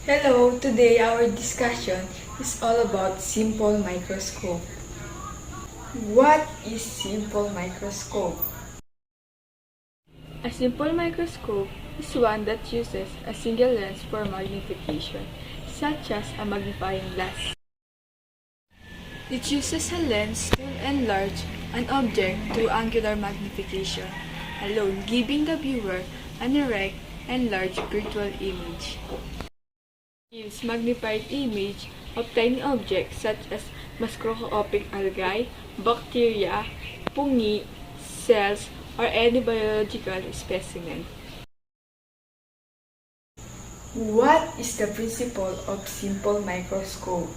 Hello, today our discussion is all about simple microscope. What is simple microscope? A simple microscope is one that uses a single lens for magnification, such as a magnifying glass. It uses a lens to enlarge an object to angular magnification, alone giving the viewer an erect and large virtual image. Gives magnified image of tiny objects such as macroscopic algae, bacteria, fungi, cells, or any biological specimen. What is the principle of simple microscope?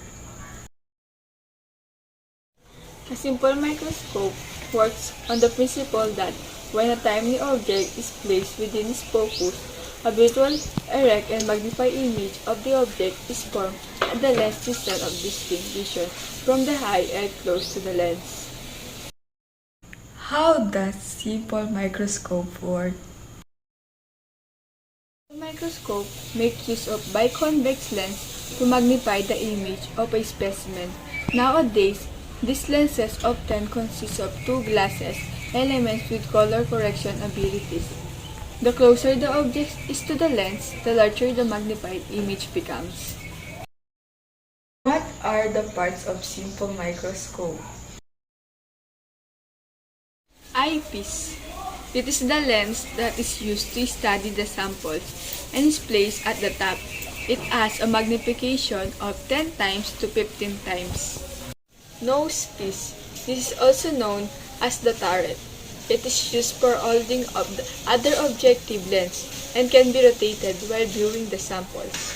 A simple microscope works on the principle that when a tiny object is placed within its focus, a visual, erect, and magnified image of the object is formed at the lens distance of distinct vision from the eye and close to the lens. How does simple microscope work? The microscope makes use of biconvex lens to magnify the image of a specimen. Nowadays, these lenses often consist of two glasses elements with color correction abilities. The closer the object is to the lens, the larger the magnified image becomes. What are the parts of simple microscope? Eyepiece. It is the lens that is used to study the samples and is placed at the top. It has a magnification of 10 times to 15 times. Nosepiece. This is also known as the turret. It is used for holding up the other objective lens and can be rotated while viewing the samples.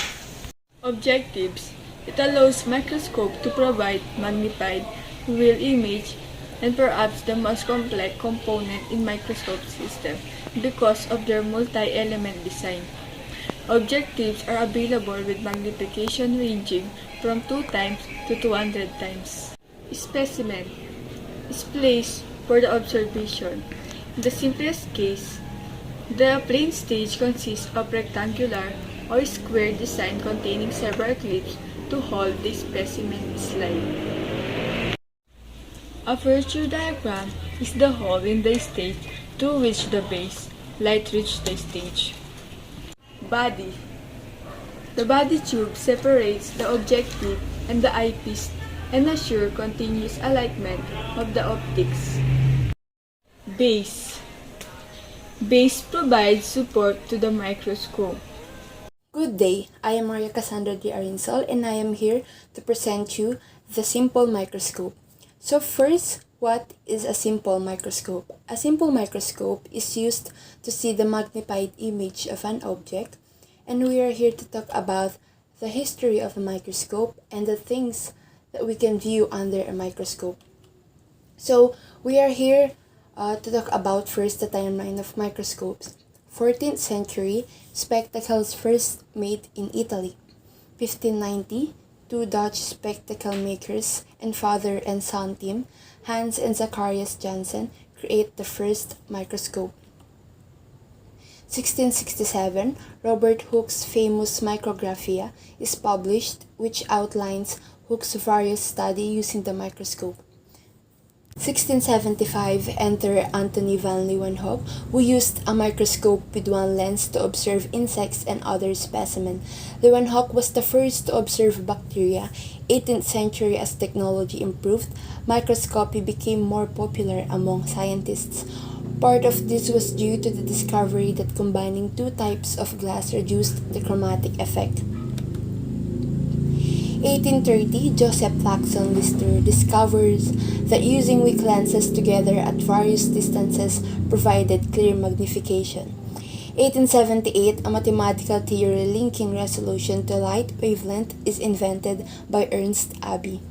Objectives. It allows microscope to provide magnified real image and perhaps the most complex component in microscope system because of their multi-element design. Objectives are available with magnification ranging from 2 times to 200 times. Specimen is placed for the observation. In the simplest case, the plane stage consists of rectangular or square design containing several clips to hold the specimen slide. A virtue diagram is the hole in the stage through which the base light reaches the stage. Body. The body tube separates the objective and the eyepiece and assure continuous alignment of the optics. Base. Base provides support to the microscope. Good day, I am Cassandra D. Arinsol and I am here to present you the simple microscope. So first, what is a simple microscope? A simple microscope is used to see the magnified image of an object, and we are here to talk about the history of a microscope and the things that we can view under a microscope. So we are here to talk about first the timeline of microscopes. 14th century, spectacles first made in Italy. 1590, two Dutch spectacle makers and father and son team, Hans and Zacharias Janssen, create the first microscope. 1667, Robert Hooke's famous Micrographia is published, which outlines Hooke's various studies using the microscope. 1675, enter Antony van Leeuwenhoek, who used a microscope with one lens to observe insects and other specimens. Leeuwenhoek was the first to observe bacteria. 18th century, as technology improved, microscopy became more popular among scientists. Part of this was due to the discovery that combining two types of glass reduced the chromatic effect. 1830, Joseph Flaxon Lister discovers that using weak lenses together at various distances provided clear magnification. 1878, a mathematical theory linking resolution to light wavelength is invented by Ernst Abbe.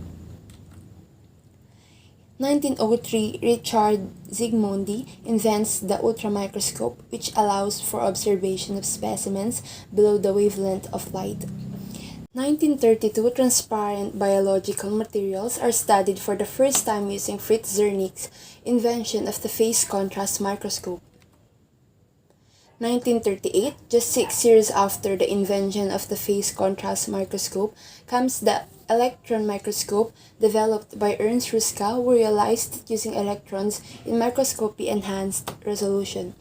1903, Richard Zsigmondy invents the ultramicroscope, which allows for observation of specimens below the wavelength of light. 1932, transparent biological materials are studied for the first time using Fritz Zernig's invention of the phase contrast microscope. 1938, just 6 years after the invention of the phase contrast microscope, comes the electron microscope developed by Ernst Ruska, who realized that using electrons in microscopy enhanced resolution.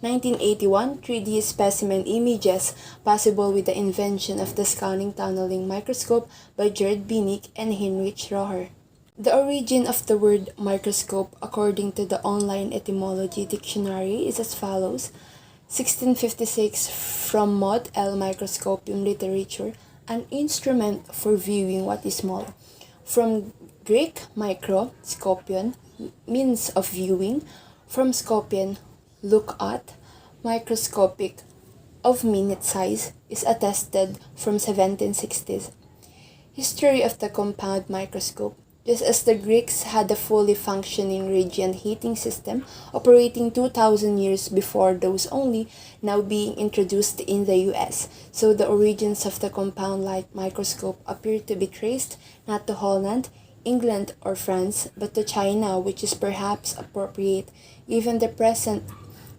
1981, 3D specimen images possible with the invention of the scanning tunneling microscope by Gerd Binig and Heinrich Roher. The origin of the word microscope, according to the online etymology dictionary, is as follows. 1656, from Mod L microscopium literature, an instrument for viewing what is small. From Greek micro, scopion, means of viewing. From scopion, look at. Microscopic, of minute size, is attested from 1760s. History of the compound microscope. Just as the Greeks had a fully functioning radiant heating system operating 2,000 years before those only now being introduced in the US, so the origins of the compound light microscope appear to be traced not to Holland, England, or France, but to China, which is perhaps appropriate given the present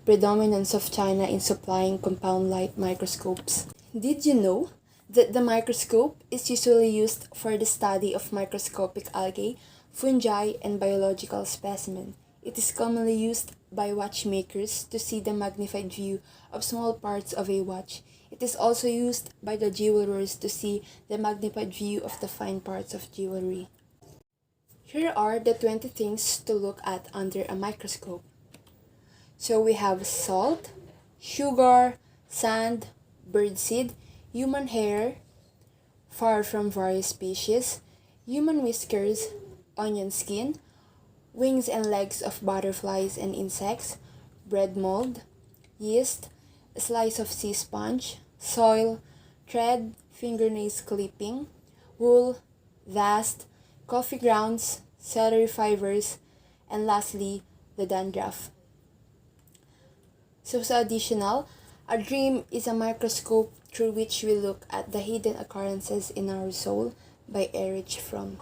predominance of China in supplying compound light microscopes. Did you know that the microscope is usually used for the study of microscopic algae, fungi, and biological specimens? It is commonly used by watchmakers to see the magnified view of small parts of a watch. It is also used by the jewelers to see the magnified view of the fine parts of jewelry. Here are the 20 things to look at under a microscope. So we have salt, sugar, sand, birdseed, human hair, fur from various species, human whiskers, onion skin, wings and legs of butterflies and insects, bread mold, yeast, a slice of sea sponge, soil, thread, fingernails clipping, wool, dust, coffee grounds, celery fibers, and lastly, the dandruff. So additional, a dream is a microscope through which we look at the hidden occurrences in our soul by Erich Fromm.